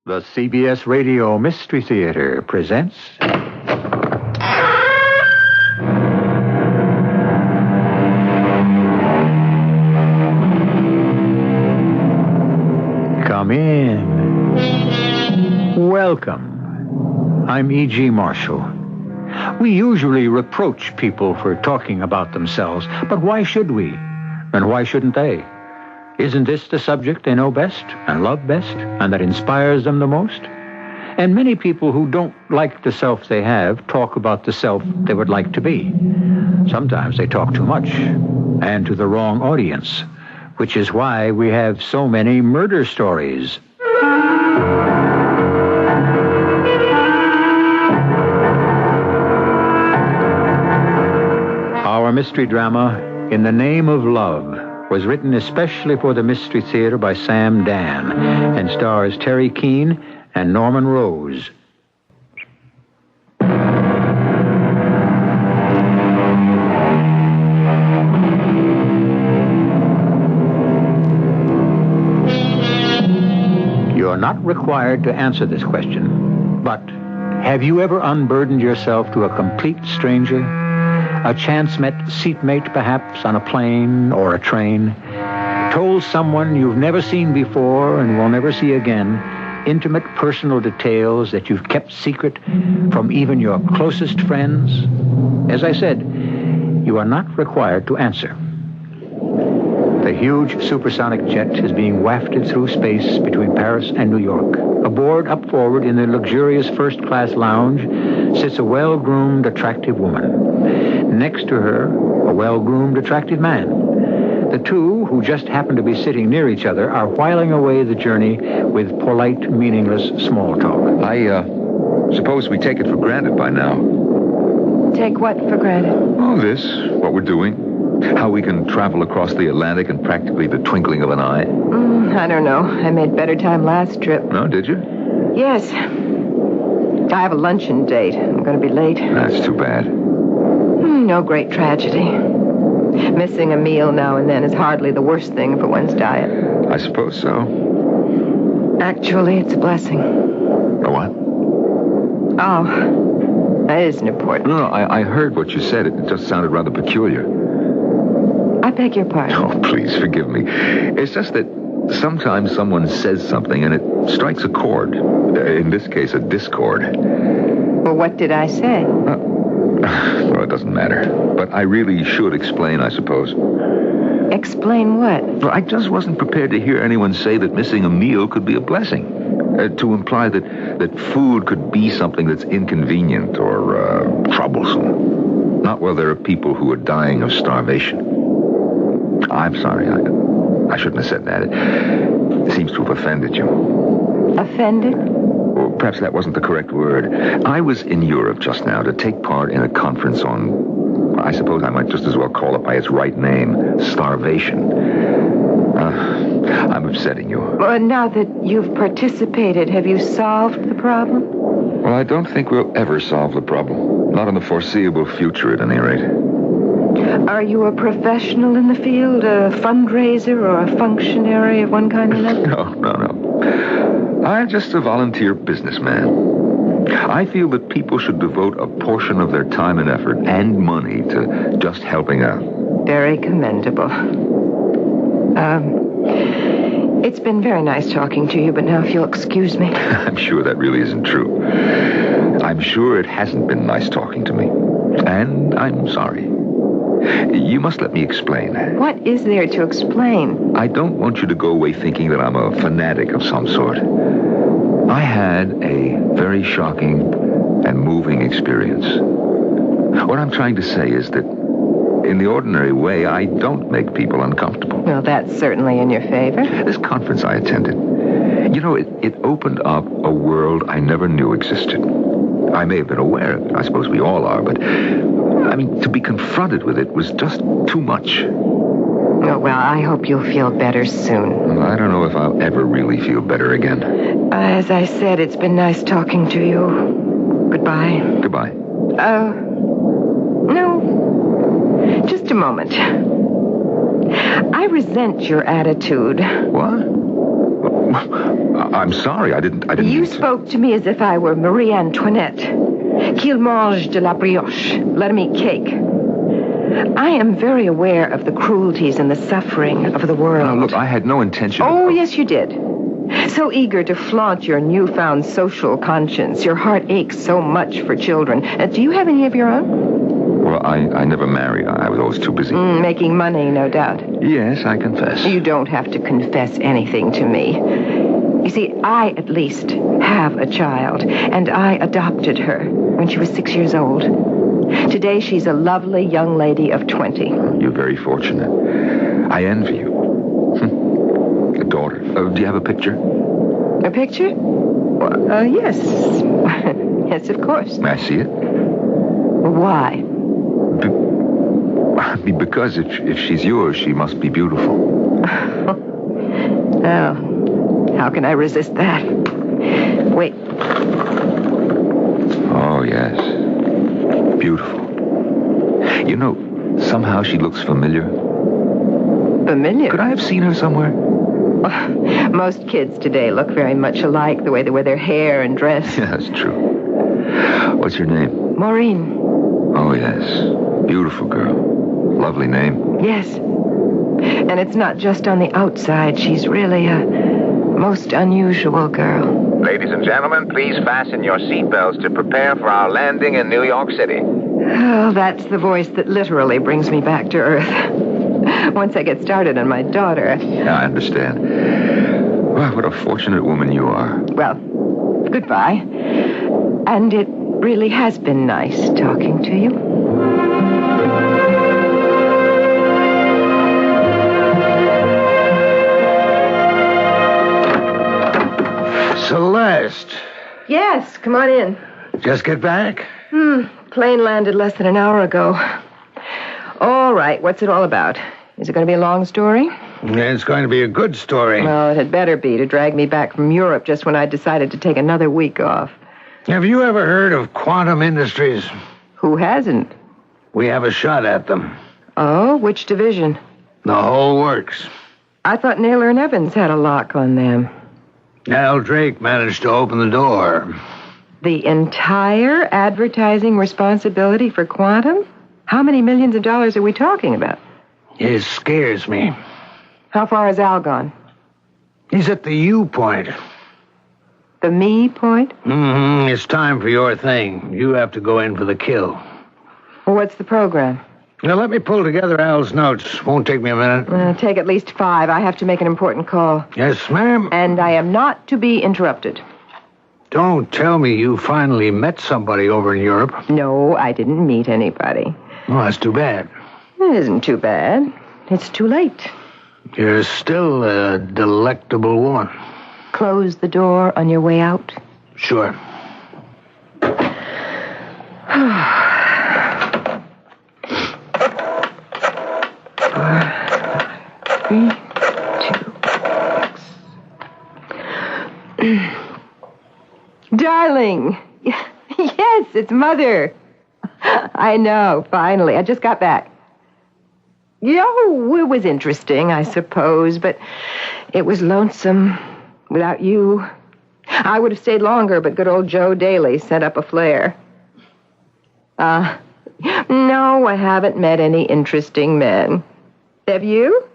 The CBS Radio Mystery Theater presents... Come in. Welcome. I'm E.G. Marshall. We usually reproach people for talking about themselves, but why should we? And why shouldn't they? Isn't this the subject they know best and love best and that inspires them the most? And many people who don't like the self they have talk about the self they would like to be. Sometimes they talk too much and to the wrong audience, which is why we have so many murder stories. Our mystery drama, In the Name of Love, was written especially for the Mystery Theater by Sam Dan and stars Terry Keane and Norman Rose. You're not required to answer this question, but have you ever unburdened yourself to a complete stranger? A chance-met seatmate, perhaps, on a plane or a train? Told someone you've never seen before and will never see again intimate personal details that you've kept secret from even your closest friends? As I said, you are not required to answer. The huge supersonic jet is being wafted through space between Paris and New York. Aboard, up forward, in the luxurious first-class lounge, sits a well-groomed, attractive woman. Next to her, a well-groomed, attractive man. The two, who just happen to be sitting near each other, are whiling away the journey with polite, meaningless small talk. I suppose we take it for granted by now. Take what for granted? Oh, this, what we're doing. How we can travel across the Atlantic in practically the twinkling of an eye. I don't know. I made better time last trip. No, did you? Yes. I have a luncheon date. I'm going to be late. That's too bad. No great tragedy. Missing a meal now and then is hardly the worst thing for one's diet. I suppose so. Actually, it's a blessing. A what? Oh, that isn't important. No, I heard what you said. It just sounded rather peculiar. I beg your pardon. Oh, please forgive me. It's just that sometimes someone says something and it strikes a chord. In this case, a discord. Well, what did I say? Well, it doesn't matter. But I really should explain, I suppose. Explain what? Well, I just wasn't prepared to hear anyone say that missing a meal could be a blessing. To imply that food could be something that's inconvenient or troublesome. Not while there are people who are dying of starvation. I'm sorry. I shouldn't have said that. It seems to have offended you. Offended? Or perhaps that wasn't the correct word. I was in Europe just now to take part in a conference on, I suppose I might just as well call it by its right name, starvation. I'm upsetting you. Well, now that you've participated, have you solved the problem? Well, I don't think we'll ever solve the problem. Not in the foreseeable future, at any rate. Are you a professional in the field, a fundraiser or a functionary of one kind or another? No. I'm just a volunteer businessman. I feel that people should devote a portion of their time and effort and money to just helping out. Very commendable. It's been very nice talking to you, but now if you'll excuse me. I'm sure that really isn't true. I'm sure it hasn't been nice talking to me. And I'm sorry. You must let me explain. What is there to explain? I don't want you to go away thinking that I'm a fanatic of some sort. I had a very shocking and moving experience. What I'm trying to say is that in the ordinary way, I don't make people uncomfortable. Well, that's certainly in your favor. This conference I attended, you know, it opened up a world I never knew existed. I may have been aware of it. I suppose we all are, but I mean, to be confronted with it was just too much. Oh, well, I hope you'll feel better soon. Well, I don't know if I'll ever really feel better again. As I said, it's been nice talking to you. Goodbye. Goodbye. No. Just a moment. I resent your attitude. What? I'm sorry. I didn't You mean to. spoke to me as if I were Marie Antoinette. Qu'il mange de la brioche. Let him eat cake. I am very aware of the cruelties and the suffering of the world. Look, I had no intention Oh, of... yes, you did. So eager to flaunt your newfound social conscience. Your heart aches so much for children. Do you have any of your own? Well, I never married. I was always too busy. Making money, no doubt. Yes, I confess. You don't have to confess anything to me. You see, I at least have a child, and I adopted her when she was 6 years old. Today, she's a lovely young lady of 20. You're very fortunate. I envy you. A daughter. Do you have a picture? A picture? Yes. Yes, of course. May I see it? Why? Because if she's yours, she must be beautiful. Oh, how can I resist that? Wait. Oh, yes. Beautiful. You know, somehow she looks familiar. Familiar? Could I have seen her somewhere? Most kids today look very much alike, the way they wear their hair and dress. Yeah, that's true. What's your name? Maureen. Oh, yes. Beautiful girl. Lovely name. Yes. And it's not just on the outside. She's really a most unusual girl. Ladies and gentlemen, please fasten your seatbelts to prepare for our landing in New York City. Oh, that's the voice that literally brings me back to Earth. Once I get started on my daughter. Yeah, I understand. Well, what a fortunate woman you are. Well, goodbye. And it really has been nice talking to you. Celeste, Yes, come on in. just get back? Plane landed less than an hour ago. All right, what's it all about? Is it going to be a long story? It's going to be a good story. Well, it had better be to drag me back from Europe just when I decided to take another week off. Have you ever heard of Quantum Industries? Who hasn't? We have a shot at them. Oh, which division? The whole works. I thought Naylor and Evans had a lock on them. Al Drake managed to open the door. The entire advertising responsibility for Quantum? How many millions of dollars are we talking about? It scares me. How far has Al gone? He's at the U point. The me point? It's time for your thing. You have to go in for the kill. Well, what's the program? Now, let me pull together Al's notes. Won't take me a minute. Take at least 5. I have to make an important call. Yes, ma'am? And I am not to be interrupted. Don't tell me you finally met somebody over in Europe. No, I didn't meet anybody. Well, that's too bad. It isn't too bad. It's too late. You're still a delectable woman. Close the door on your way out. Sure. 3, 2, Darling. Yes, it's Mother. I know, finally. I just got back. It was interesting, I suppose, but it was lonesome without you. I would have stayed longer, but good old Joe Daly set up a flare. No, I haven't met any interesting men. Have you?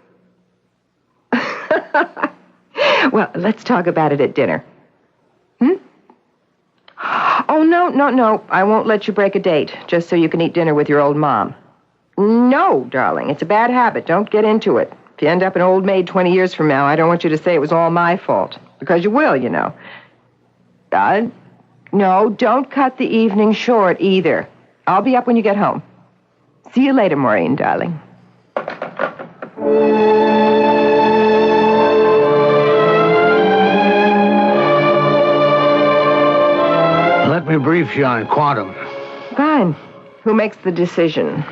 Well, let's talk about it at dinner. Oh, no. I won't let you break a date just so you can eat dinner with your old mom. No, darling, it's a bad habit. Don't get into it. If you end up an old maid 20 years from now, I don't want you to say it was all my fault. Because you will, you know. No, don't cut the evening short either. I'll be up when you get home. See you later, Maureen, darling. Let me brief you on Quantum. Fine. Who makes the decision?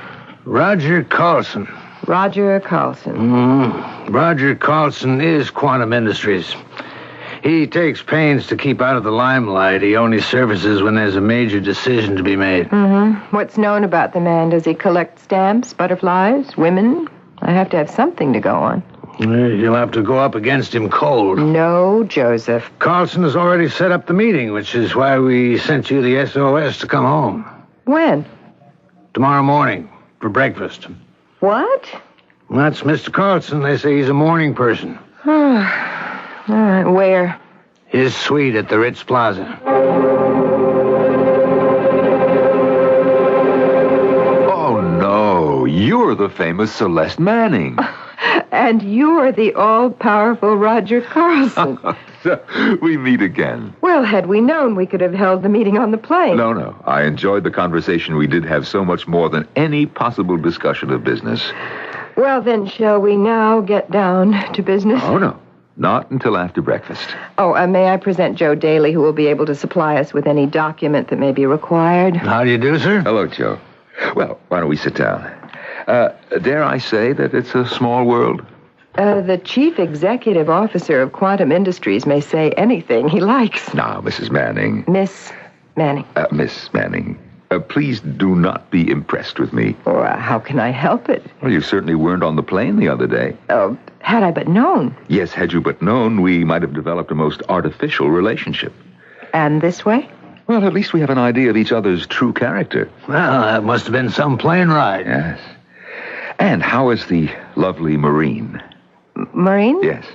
Roger Carlson. Roger Carlson. Roger Carlson is Quantum Industries. He takes pains to keep out of the limelight. He only surfaces when there's a major decision to be made. What's known about the man? Does he collect stamps, butterflies, women? I have to have something to go on. You'll have to go up against him cold. No, Joseph. Carlson has already set up the meeting, which is why we sent you the SOS to come home. When? Tomorrow morning, for breakfast. What? That's Mr. Carlson. They say he's a morning person. All right, where? His suite at the Ritz Plaza. Oh, no. You're the famous Celeste Manning. And you're the all-powerful Roger Carlson. We meet again. Well, had we known, we could have held the meeting on the plane. No. I enjoyed the conversation we did have so much more than any possible discussion of business. Well, then, shall we now get down to business? Oh, no. Not until after breakfast. Oh, may I present Joe Daly, who will be able to supply us with any document that may be required? How do you do, sir? Hello, Joe. Well, why don't we sit down? Dare I say that it's a small world? The chief executive officer of Quantum Industries may say anything he likes. Now, Mrs. Manning. Miss Manning. Miss Manning, please do not be impressed with me. Or how can I help it? Well, you certainly weren't on the plane the other day. Oh, had I but known. Yes, had you but known, we might have developed a most artificial relationship. And this way? Well, at least we have an idea of each other's true character. Well, that must have been some plane ride. Yes. And how is the lovely Marine? Maureen? Yes.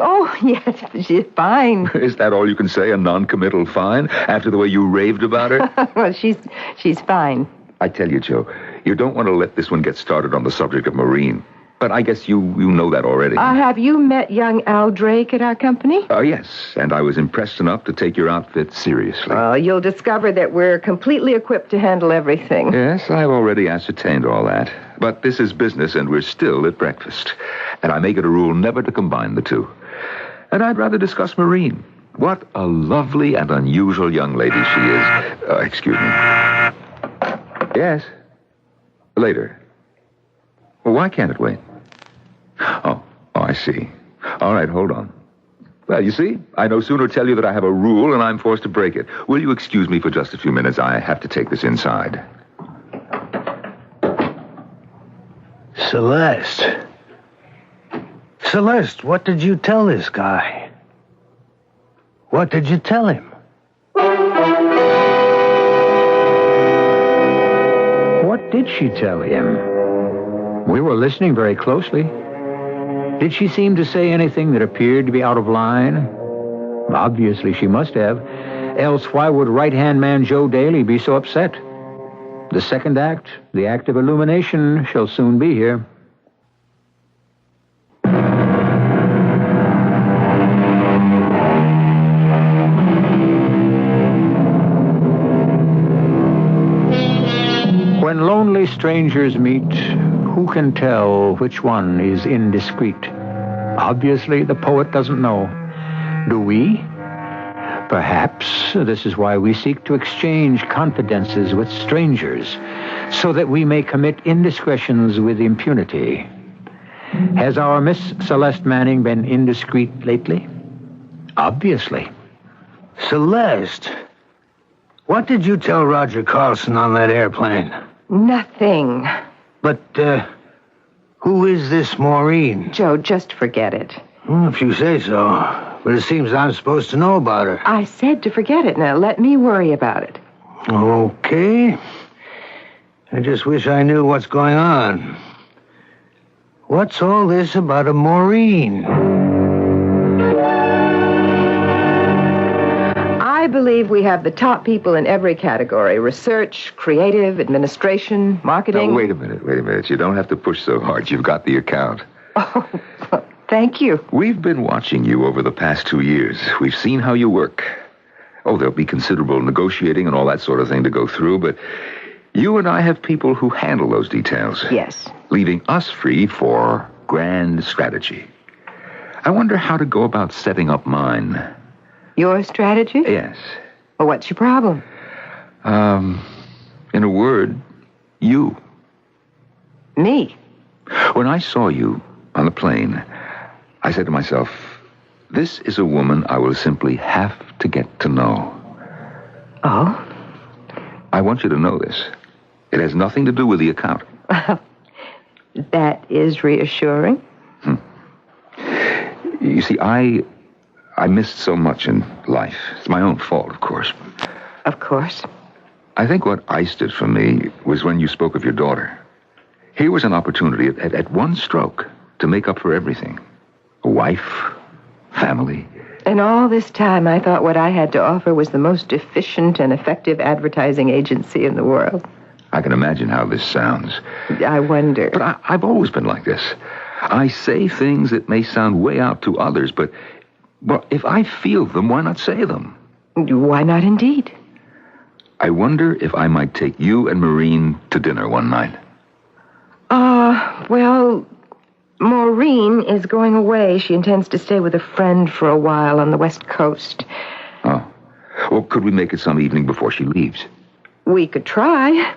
Oh, yes, she's fine. Is that all you can say, a non-committal fine, after the way you raved about her? Well, she's fine. I tell you, Joe, you don't want to let this one get started on the subject of Marine. But I guess you know that already. Have you met young Al Drake at our company? Yes, and I was impressed enough to take your outfit seriously. Well, you'll discover that we're completely equipped to handle everything. Yes, I've already ascertained all that. But this is business, and we're still at breakfast. And I make it a rule never to combine the two. And I'd rather discuss Marine. What a lovely and unusual young lady she is. Excuse me. Yes. Later. Well, why can't it wait? Oh, I see. All right, hold on. Well, you see, I no sooner tell you that I have a rule and I'm forced to break it. Will you excuse me for just a few minutes? I have to take this inside. Celeste. Celeste, what did you tell this guy? What did you tell him? What did she tell him? We were listening very closely. Did she seem to say anything that appeared to be out of line? Obviously she must have. Else why would right-hand man Joe Daly be so upset? The second act, the act of illumination, shall soon be here. When lonely strangers meet, who can tell which one is indiscreet? Obviously, the poet doesn't know. Do we? Perhaps this is why we seek to exchange confidences with strangers, so that we may commit indiscretions with impunity. Has our Miss Celeste Manning been indiscreet lately? Obviously. Celeste, what did you tell Roger Carlson on that airplane? Nothing. But, who is this Maureen? Joe, just forget it. Well, if you say so. But it seems I'm supposed to know about her. I said to forget it. Now, let me worry about it. Okay. I just wish I knew what's going on. What's all this about a Maureen? I believe we have the top people in every category. Research, creative, administration, marketing. Now, wait a minute. You don't have to push so hard. You've got the account. Oh, thank you. We've been watching you over the past 2 years. We've seen how you work. Oh, there'll be considerable negotiating and all that sort of thing to go through, but you and I have people who handle those details. Yes. Leaving us free for grand strategy. I wonder how to go about setting up mine. Your strategy? Yes. Well, what's your problem? In a word, you. Me? When I saw you on the plane, I said to myself, this is a woman I will simply have to get to know. Oh? I want you to know this. It has nothing to do with the account. That is reassuring. You see, I missed so much in life. It's my own fault, of course. Of course. I think what iced it for me was when you spoke of your daughter. Here was an opportunity at one stroke to make up for everything. A wife, family. And all this time, I thought what I had to offer was the most efficient and effective advertising agency in the world. I can imagine how this sounds. I wonder. But I've always been like this. I say things that may sound way out to others, but, well, if I feel them, why not say them? Why not indeed? I wonder if I might take you and Maureen to dinner one night. Well, Maureen is going away. She intends to stay with a friend for a while on the West Coast. Oh. Well, could we make it some evening before she leaves? We could try.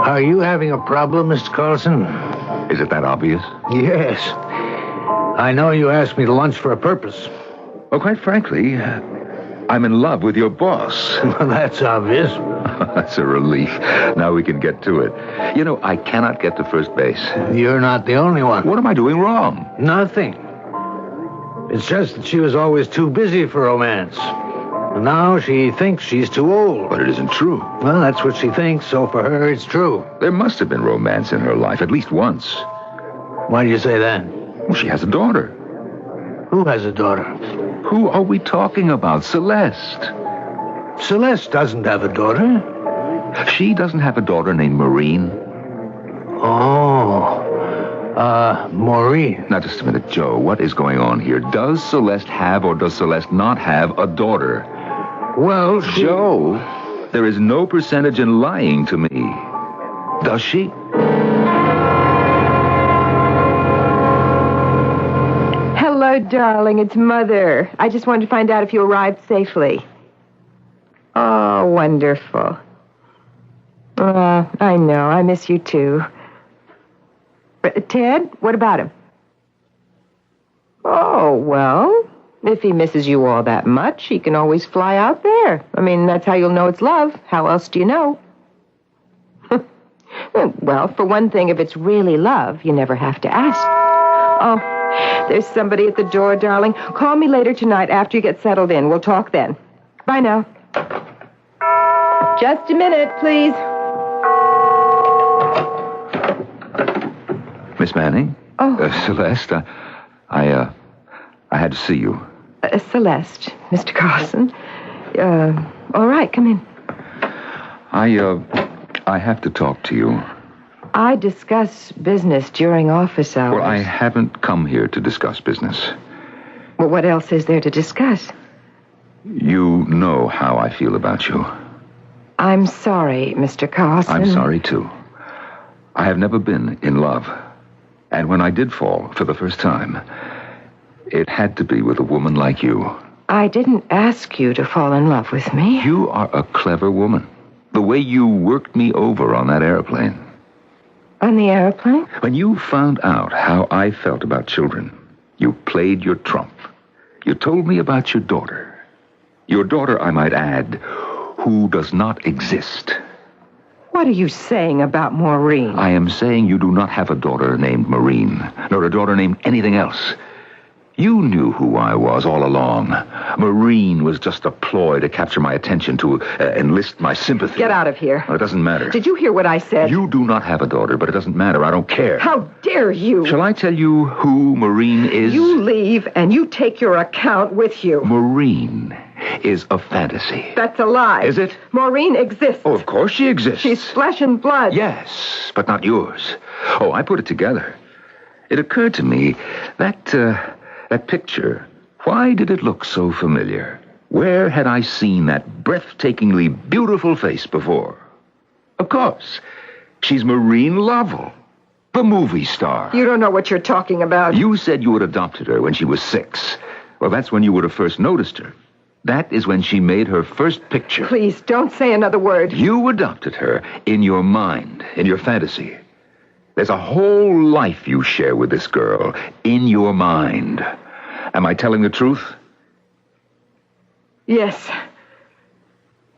Are you having a problem, Mr. Carlson? Is it that obvious? Yes. I know you asked me to lunch for a purpose. Well, quite frankly, I'm in love with your boss. Well, that's obvious. That's a relief. Now we can get to it. You know, I cannot get to first base. You're not the only one. What am I doing wrong? Nothing. It's just that she was always too busy for romance. And now she thinks she's too old. But it isn't true. Well, that's what she thinks, so for her, it's true. There must have been romance in her life, at least once. Why do you say that? Well, she has a daughter. Who has a daughter? Who are we talking about? Celeste. Celeste doesn't have a daughter. She doesn't have a daughter named Maureen. Maureen. Now, just a minute, Joe. What is going on here? Does Celeste have or does Celeste not have a daughter? Well, she... Joe, there is no percentage in lying to me. Does she? Hello, darling. It's Mother. I just wanted to find out if you arrived safely. Oh, wonderful. I know. I miss you, too. But Ted, what about him? Oh, well, if he misses you all that much, he can always fly out there. I mean, that's how you'll know it's love. How else do you know? Well, for one thing, if it's really love, you never have to ask. Oh, there's somebody at the door, darling. Call me later tonight after you get settled in. We'll talk then. Bye now. Just a minute, please. Miss Manning? Oh. Celeste, I had to see you. Celeste, Mr. Carlson. All right, come in. I have to talk to you. I discuss business during office hours. Well, I haven't come here to discuss business. Well, what else is there to discuss? You know how I feel about you. I'm sorry, Mr. Carlson. I'm sorry, too. I have never been in love. And when I did fall for the first time, it had to be with a woman like you. I didn't ask you to fall in love with me. You are a clever woman. The way you worked me over on that airplane. On the airplane? When you found out how I felt about children, you played your trump. You told me about your daughter. Your daughter, I might add, who does not exist. What are you saying about Maureen? I am saying you do not have a daughter named Maureen, nor a daughter named anything else. You knew who I was all along. Maureen was just a ploy to capture my attention, to enlist my sympathy. Get out of here. Well, it doesn't matter. Did you hear what I said? You do not have a daughter, but it doesn't matter. I don't care. How dare you? Shall I tell you who Maureen is? You leave and you take your account with you. Maureen is a fantasy. That's a lie. Is it? Maureen exists. Oh, of course she exists. She's flesh and blood. Yes, but not yours. Oh, I put it together. It occurred to me that picture, why did it look so familiar? Where had I seen that breathtakingly beautiful face before? Of course, she's Maureen Lovell, the movie star. You don't know what you're talking about. You said you had adopted her when she was 6. Well, that's when you would have first noticed her. That is when she made her first picture. Please, don't say another word. You adopted her in your mind, in your fantasy. There's a whole life you share with this girl in your mind. Am I telling the truth? Yes.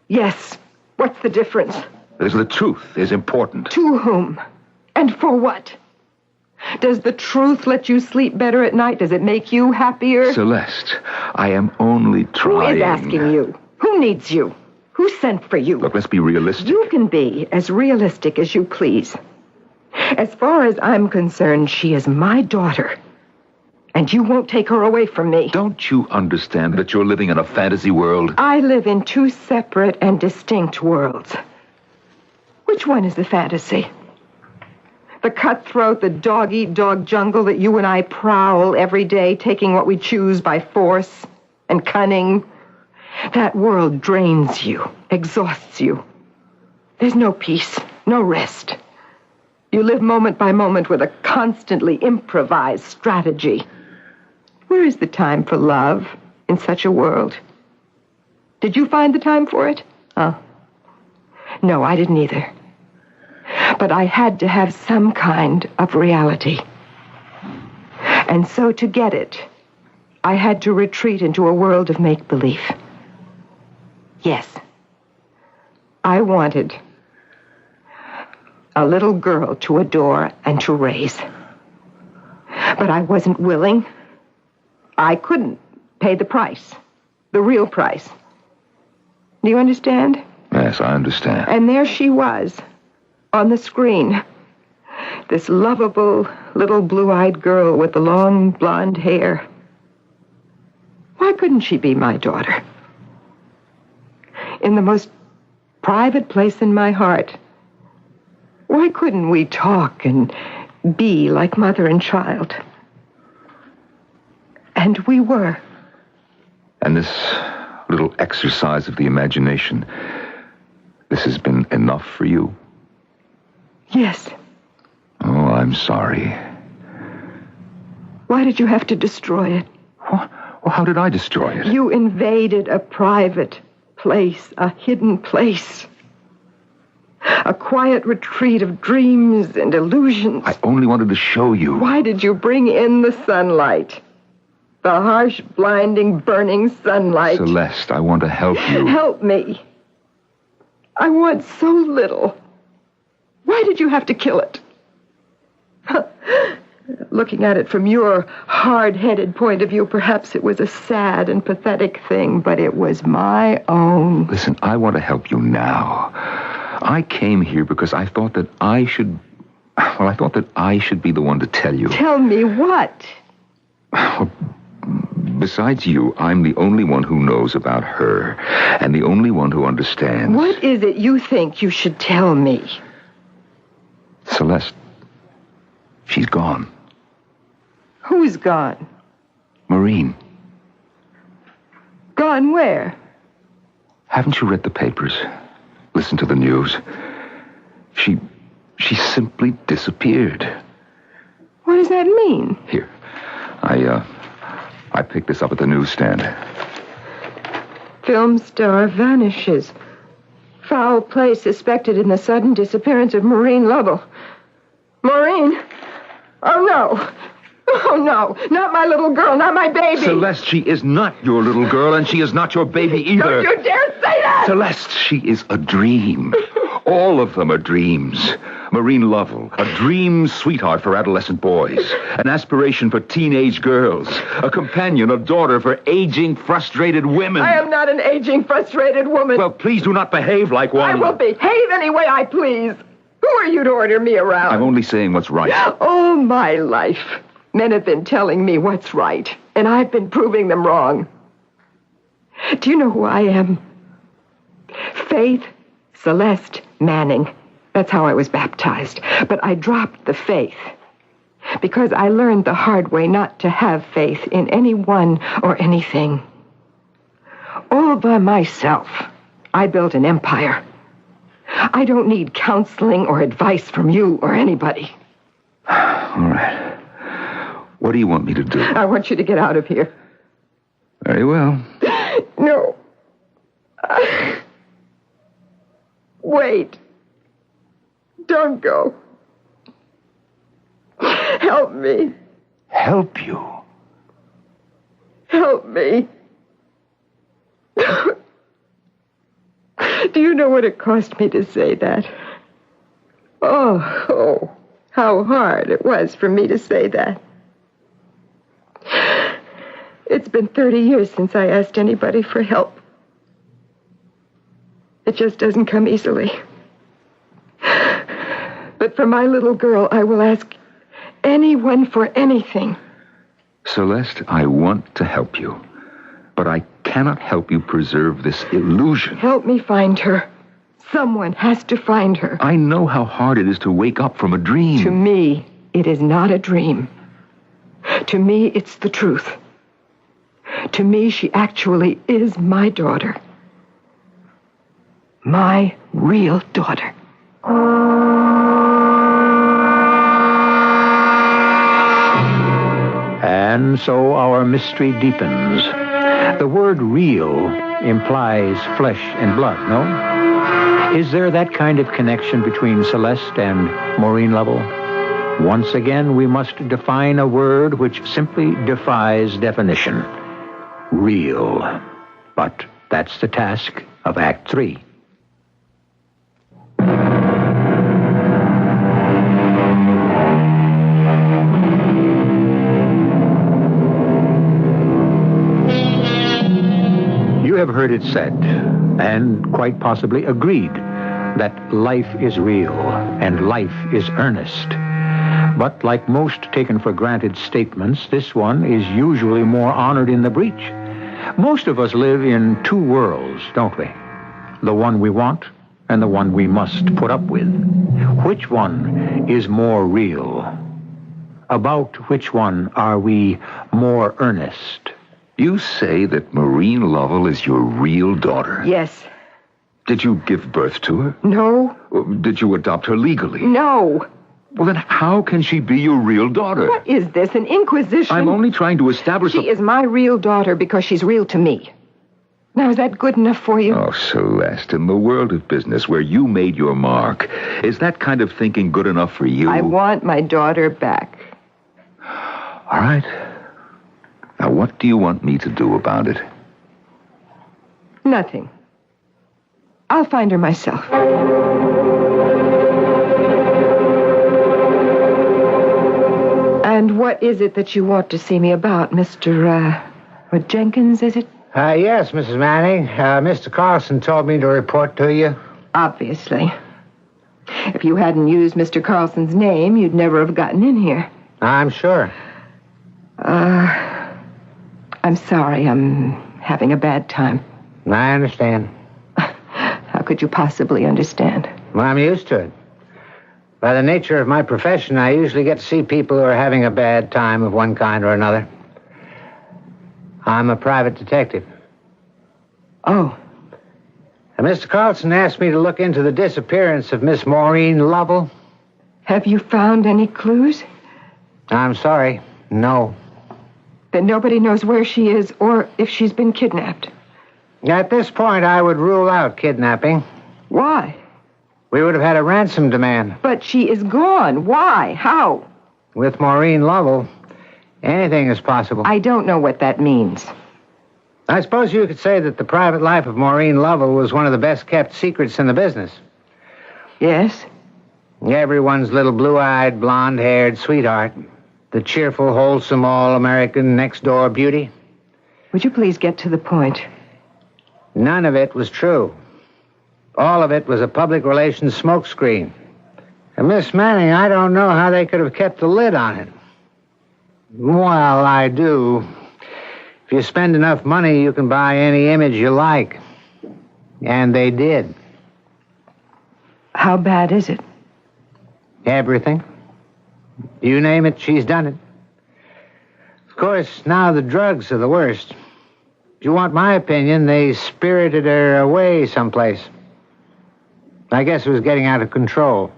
Yes. What's the difference? Because the truth is important. To whom? And for what? Does the truth let you sleep better at night? Does it make you happier? Celeste, I am only trying. Who is asking you? Who needs you? Who sent for you? Look, let's be realistic. You can be as realistic as you please. As far as I'm concerned, she is my daughter. And you won't take her away from me. Don't you understand that you're living in a fantasy world? I live in two separate and distinct worlds. Which one is the fantasy? The cutthroat, the dog-eat-dog jungle that you and I prowl every day, taking what we choose by force and cunning. That world drains you, exhausts you. There's no peace, no rest. You live moment by moment with a constantly improvised strategy. Where is the time for love in such a world? Did you find the time for it? Oh. No, I didn't either. But I had to have some kind of reality. And so to get it, I had to retreat into a world of make-believe. Yes. I wanted a little girl to adore and to raise. But I wasn't willing. I couldn't pay the price, the real price. Do you understand? Yes, I understand. And there she was, on the screen. This lovable little blue-eyed girl with the long blonde hair. Why couldn't she be my daughter? In the most private place in my heart, why couldn't we talk and be like mother and child? And we were. And this little exercise of the imagination, this has been enough for you? Yes. Oh, I'm sorry. Why did you have to destroy it? Well, how did I destroy it? You invaded a private place, a hidden place. A quiet retreat of dreams and illusions. I only wanted to show you. Why did you bring in the sunlight? The harsh, blinding, burning sunlight. Celeste, I want to help you. Help me. I want so little. Why did you have to kill it? Looking at it from your hard-headed point of view, perhaps it was a sad and pathetic thing, but it was my own. Listen, I want to help you now. I came here because I thought that I should be the one to tell you. Tell me what? Besides you, I'm the only one who knows about her, and the only one who understands. What is it you think you should tell me? Celeste, she's gone. Who's gone? Maureen. Gone where? Haven't you read the papers? Listened to the news? She simply disappeared. What does that mean? Here, I picked this up at the newsstand. Film star vanishes. Foul play suspected in the sudden disappearance of Maureen Lovell. Maureen? Oh, no. Oh, no. Not my little girl, not my baby. Celeste, she is not your little girl, and she is not your baby either. Don't you dare say that! Celeste, she is a dream. All of them are dreams. Maureen Lovell, a dream sweetheart for adolescent boys, an aspiration for teenage girls, a companion, a daughter for aging, frustrated women. I am not an aging, frustrated woman. Well, please do not behave like one. I will behave any way I please. Who are you to order me around? I'm only saying what's right. All my life, men have been telling me what's right, and I've been proving them wrong. Do you know who I am? Faith Celeste Manning. That's how I was baptized. But I dropped the faith because I learned the hard way not to have faith in anyone or anything. All by myself, I built an empire. I don't need counseling or advice from you or anybody. All right. What do you want me to do? I want you to get out of here. Very well. No. Wait. Don't go. Help me. Help you? Help me. Do you know what it cost me to say that? Oh. how hard it was for me to say that. It's been 30 years since I asked anybody for help. It just doesn't come easily. But for my little girl, I will ask anyone for anything. Celeste, I want to help you, but I cannot help you preserve this illusion. Help me find her. Someone has to find her. I know how hard it is to wake up from a dream. To me, it is not a dream. To me, it's the truth. To me, she actually is my daughter. My real daughter. And so our mystery deepens. The word real implies flesh and blood, no? Is there that kind of connection between Celeste and Maureen Lovell? Once again, we must define a word which simply defies definition. Real. But that's the task of Act 3. You have heard it said, and quite possibly agreed, that life is real and life is earnest. But like most taken-for-granted statements, this one is usually more honored in the breach. Most of us live in two worlds, don't we? The one we want and the one we must put up with. Which one is more real? About which one are we more earnest? You say that Maureen Lovell is your real daughter? Yes. Did you give birth to her? No. Did you adopt her legally? No. Well, then how can she be your real daughter? What is this, an inquisition? I'm only trying to establish... She is my real daughter because she's real to me. Now, is that good enough for you? Oh, Celeste, in the world of business where you made your mark, is that kind of thinking good enough for you? I want my daughter back. All right. Now, what do you want me to do about it? Nothing. I'll find her myself. And what is it that you want to see me about, Mr. Jenkins, is it? Yes, Mrs. Manning. Mr. Carlson told me to report to you. Obviously. If you hadn't used Mr. Carlson's name, you'd never have gotten in here. I'm sure. I'm sorry. I'm having a bad time. I understand. How could you possibly understand? Well, I'm used to it. By the nature of my profession, I usually get to see people who are having a bad time of one kind or another. I'm a private detective. Oh. Mr. Carlson asked me to look into the disappearance of Miss Maureen Lovell. Have you found any clues? I'm sorry. No. Then nobody knows where she is or if she's been kidnapped. At this point, I would rule out kidnapping. Why? We would have had a ransom demand. But she is gone. Why? How? With Maureen Lovell, anything is possible. I don't know what that means. I suppose you could say that the private life of Maureen Lovell was one of the best-kept secrets in the business. Yes? Everyone's little blue-eyed, blonde-haired sweetheart. The cheerful, wholesome, all-American next-door beauty. Would you please get to the point? None of it was true. All of it was a public relations smokescreen. And Miss Manning, I don't know how they could have kept the lid on it. Well, I do. If you spend enough money, you can buy any image you like. And they did. How bad is it? Everything. You name it, she's done it. Of course, now the drugs are the worst. If you want my opinion, they spirited her away someplace. I guess it was getting out of control.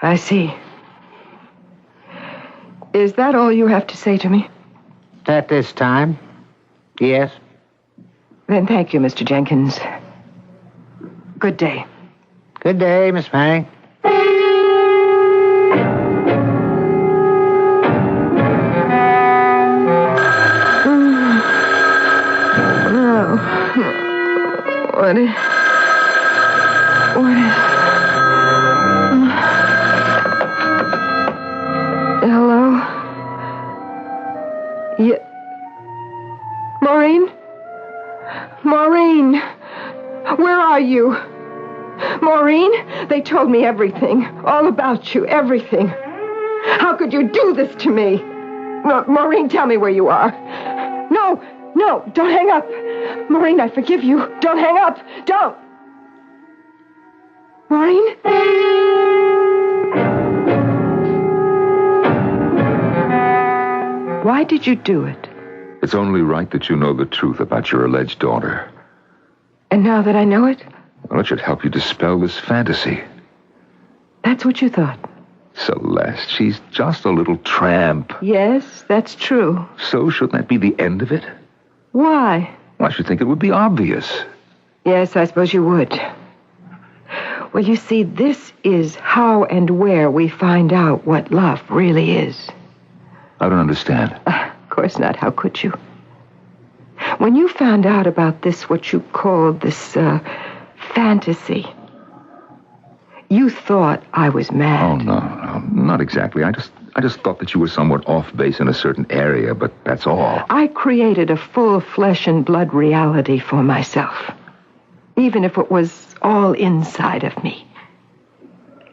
I see. Is that all you have to say to me? At this time, yes. Then thank you, Mr. Jenkins. Good day. Good day, Miss Manning. What is... Hello? Yeah. Maureen? Maureen! Where are you? Maureen? They told me everything. All about you. Everything. How could you do this to me? Maureen, tell me where you are. No, don't hang up. Maureen, I forgive you. Don't hang up. Don't. Maureen? Why did you do it? It's only right that you know the truth about your alleged daughter. And now that I know it? Well, it should help you dispel this fantasy. That's what you thought? Celeste, she's just a little tramp. Yes, that's true. So shouldn't that be the end of it? Why? Well, I should think it would be obvious. Yes, I suppose you would. Well, you see, this is how and where we find out what love really is. I don't understand. Of course not. How could you? When you found out about this, what you called this, fantasy, you thought I was mad. Oh, no, not exactly. I just thought that you were somewhat off base in a certain area, but that's all. I created a full flesh and blood reality for myself, even if it was all inside of me.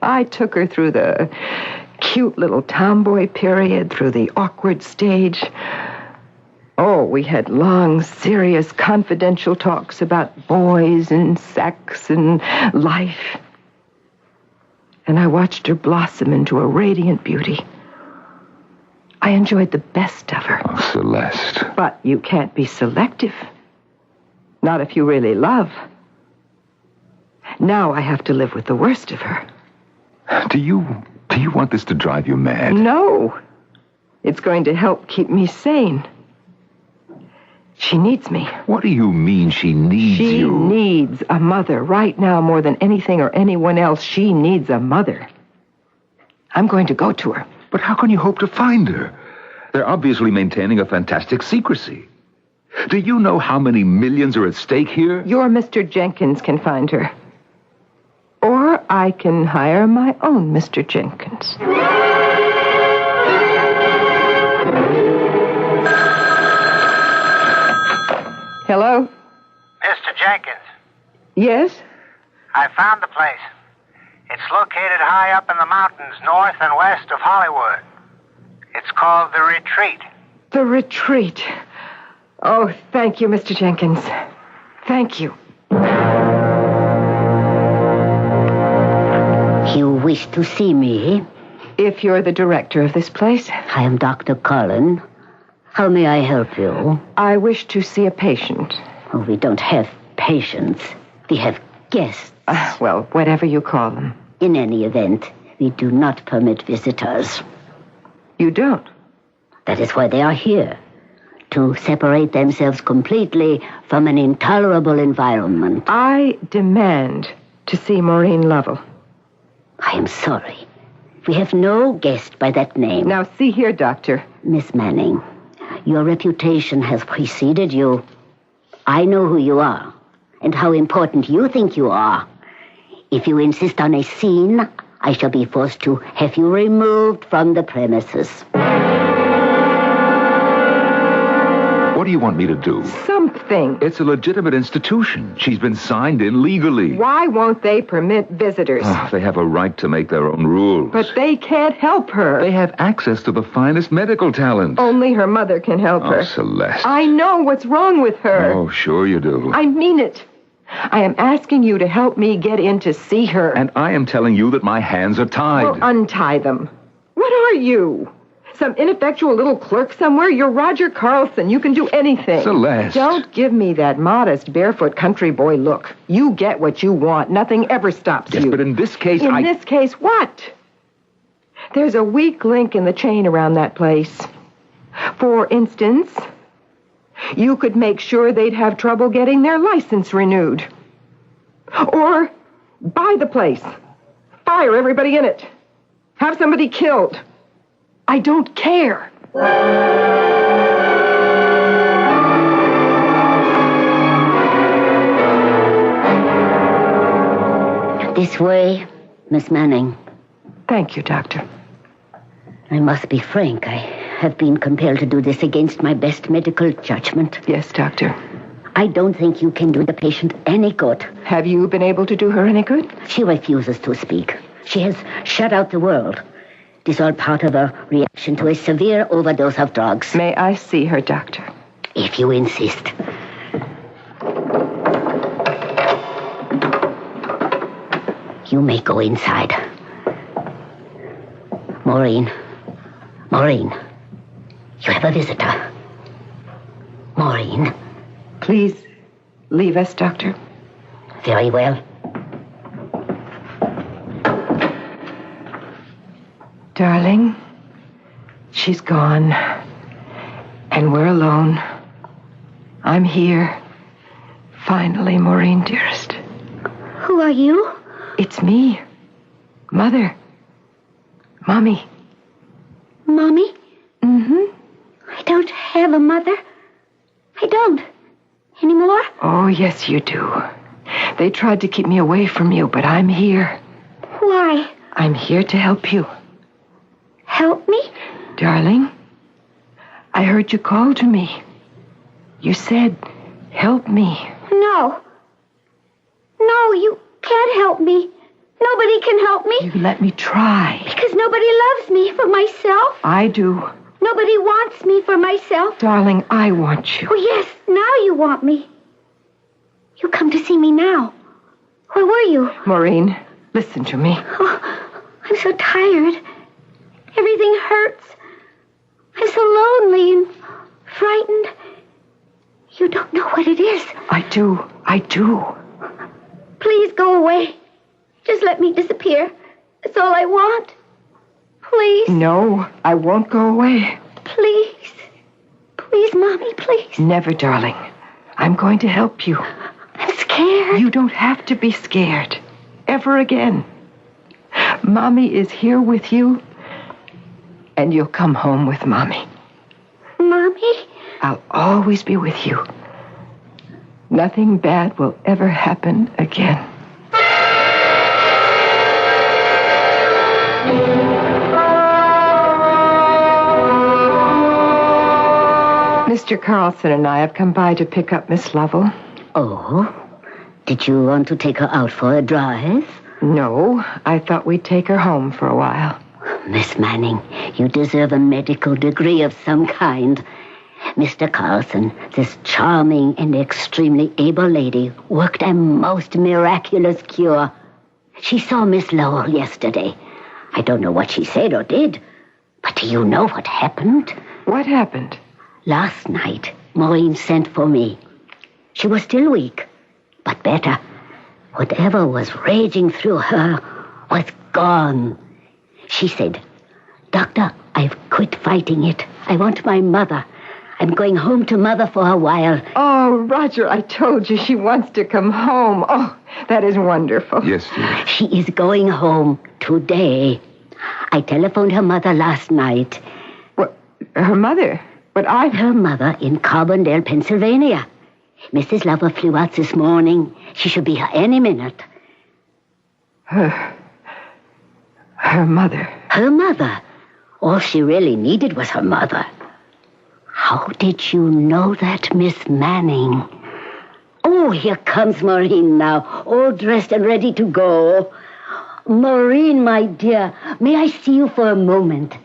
I took her through the cute little tomboy period, through the awkward stage. Oh, we had long, serious, confidential talks about boys and sex and life. And I watched her blossom into a radiant beauty. I enjoyed the best of her. Oh, Celeste. But you can't be selective. Not if you really love. Now I have to live with the worst of her. Do you want this to drive you mad? No. It's going to help keep me sane. She needs me. What do you mean she needs you? She needs a mother. Right now, more than anything or anyone else, she needs a mother. I'm going to go to her. But how can you hope to find her? They're obviously maintaining a fantastic secrecy. Do you know how many millions are at stake here? Your Mr. Jenkins can find her. Or I can hire my own Mr. Jenkins. Hello? Mr. Jenkins, Yes? I found the place. It's located high up in the mountains north and west of Hollywood. It's called The Retreat. The Retreat. Oh, thank you, Mr. Jenkins. Thank you. You wish to see me? If you're the director of this place, I am Dr. Cullen. How may I help you? I wish to see a patient. Oh, we don't have patients. We have guests. Well, whatever you call them. In any event, we do not permit visitors. You don't? That is why they are here. To separate themselves completely from an intolerable environment. I demand to see Maureen Lovell. I am sorry. We have no guest by that name. Now, see here, Doctor. Miss Manning, your reputation has preceded you. I know who you are and how important you think you are. If you insist on a scene, I shall be forced to have you removed from the premises. What do you want me to do? Something. It's a legitimate institution. She's been signed in legally. Why won't they permit visitors? They have a right to make their own rules. But they can't help her. They have access to the finest medical talent. Only her mother can help her. Oh, Celeste. I know what's wrong with her. Oh, sure you do. I mean it. I am asking you to help me get in to see her. And I am telling you that my hands are tied. Well, untie them. What are you? Some ineffectual little clerk somewhere? You're Roger Carlson. You can do anything. Celeste. Don't give me that modest, barefoot country boy look. You get what you want. Nothing ever stops Yes, you. but in this case, In this case, what? There's a weak link in the chain around that place. For instance, you could make sure they'd have trouble getting their license renewed. Or buy the place. Fire everybody in it. Have somebody killed. I don't care. This way, Miss Manning. Thank you, Doctor. I must be frank. I have been compelled to do this against my best medical judgment. Yes, Doctor. I don't think you can do the patient any good. Have you been able to do her any good? She refuses to speak. She has shut out the world. It is all part of a reaction to a severe overdose of drugs. May I see her, Doctor? If you insist. You may go inside. Maureen, you have a visitor. Maureen. Please leave us, Doctor. Very well. Darling, she's gone. And we're alone. I'm here. Finally, Maureen, dearest. Who are you? It's me. Mother. Mommy. Mommy? Mm-hmm. I don't have a mother. I don't. Anymore? Oh, yes, you do. They tried to keep me away from you, but I'm here. Why? I'm here to help you. Help me? Darling, I heard you call to me. You said, help me. No. No, you can't help me. Nobody can help me. You let me try. Because nobody loves me for myself. I do. Nobody wants me for myself. Darling, I want you. Oh, yes, now you want me. You come to see me now. Where were you? Maureen, listen to me. Oh, I'm so tired. Everything hurts. I'm so lonely and frightened. You don't know what it is. I do. Please go away. Just let me disappear. That's all I want. Please. No, I won't go away. Please. Please, Mommy, please. Never, darling. I'm going to help you. I'm scared. You don't have to be scared. Ever again. Mommy is here with you, and you'll come home with Mommy. Mommy? I'll always be with you. Nothing bad will ever happen again. Mr. Carlson and I have come by to pick up Miss Lovell. Oh? Did you want to take her out for a drive? No, I thought we'd take her home for a while. Miss Manning, you deserve a medical degree of some kind. Mr. Carlson, this charming and extremely able lady, worked a most miraculous cure. She saw Miss Lowell yesterday. I don't know what she said or did, but do you know what happened? What happened? Last night, Maureen sent for me. She was still weak, but better. Whatever was raging through her was gone. She said, "Doctor, I've quit fighting it. I want my mother. I'm going home to Mother for a while." Oh, Roger, I told you she wants to come home. Oh, that is wonderful. Yes, dear. She is going home today. I telephoned her mother last night. What? Her mother? But Her mother in Carbondale, Pennsylvania. Mrs. Lover flew out this morning. She should be here any minute. Her mother. Her mother. All she really needed was her mother. How did you know that, Miss Manning? Oh, here comes Maureen now, all dressed and ready to go. Maureen, my dear, may I see you for a moment?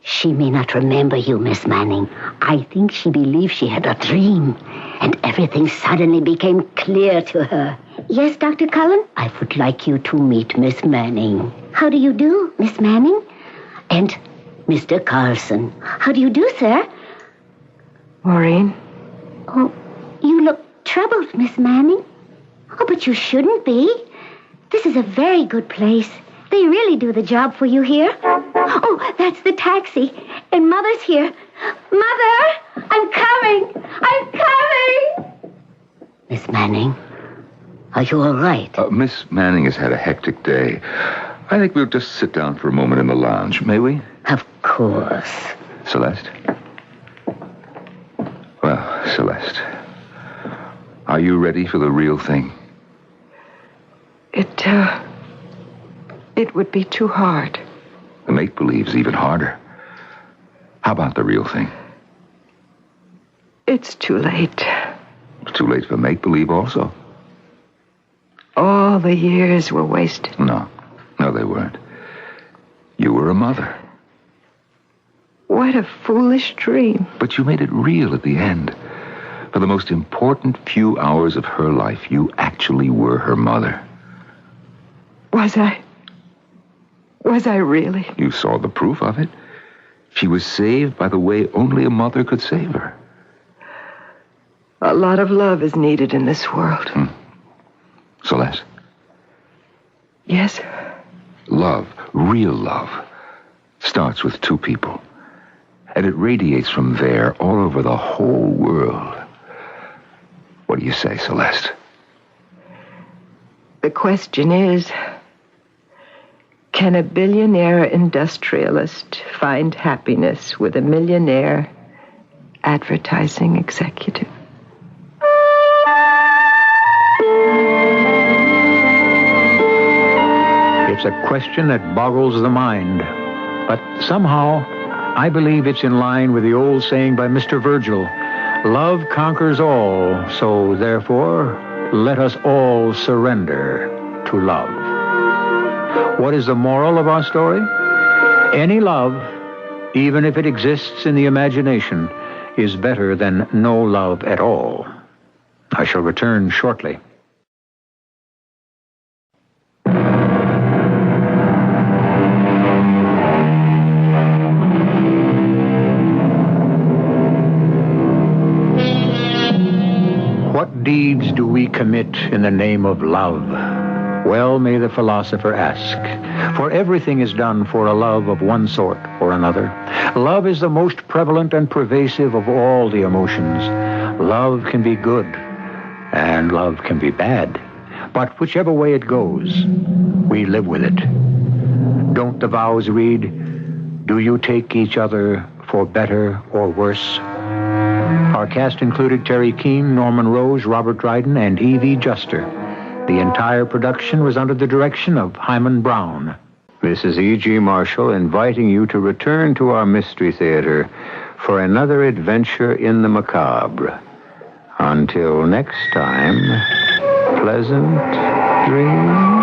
She may not remember you, Miss Manning. I think she believes she had a dream, and everything suddenly became clear to her. Yes, Dr. Cullen? I would like you to meet Miss Manning. How do you do, Miss Manning? And Mr. Carlson. How do you do, sir? Maureen? Oh, you look troubled, Miss Manning. Oh, but you shouldn't be. This is a very good place. They really do the job for you here. Oh, that's the taxi. And Mother's here. Mother, I'm coming. I'm coming. Miss Manning, are you all right? Miss Manning has had a hectic day. I think we'll just sit down for a moment in the lounge, may we? Of course. Celeste? Well, Celeste, are you ready for the real thing? It would be too hard. The make-believe's even harder. How about the real thing? It's too late. It's too late for make-believe also. All the years were wasted. No, they weren't. You were a mother. What a foolish dream. But you made it real at the end. For the most important few hours of her life, you actually were her mother. Was I? Was I really? You saw the proof of it. She was saved by the way only a mother could save her. A lot of love is needed in this world. Celeste? Yes? Love, real love, starts with two people. And it radiates from there all over the whole world. What do you say, Celeste? The question is, can a billionaire industrialist find happiness with a millionaire advertising executive? It's a question that boggles the mind. But somehow, I believe it's in line with the old saying by Mr. Virgil, love conquers all, so therefore, let us all surrender to love. What is the moral of our story? Any love, even if it exists in the imagination, is better than no love at all. I shall return shortly. What deeds do we commit in the name of love? Well, may the philosopher ask. For everything is done for a love of one sort or another. Love is the most prevalent and pervasive of all the emotions. Love can be good, and love can be bad. But whichever way it goes, we live with it. Don't the vows read, do you take each other for better or worse? Our cast included Terry Keane, Norman Rose, Robert Dryden, and E.V. Juster. The entire production was under the direction of Hyman Brown. This is E.G. Marshall inviting you to return to our Mystery Theater for another adventure in the macabre. Until next time, pleasant dreams.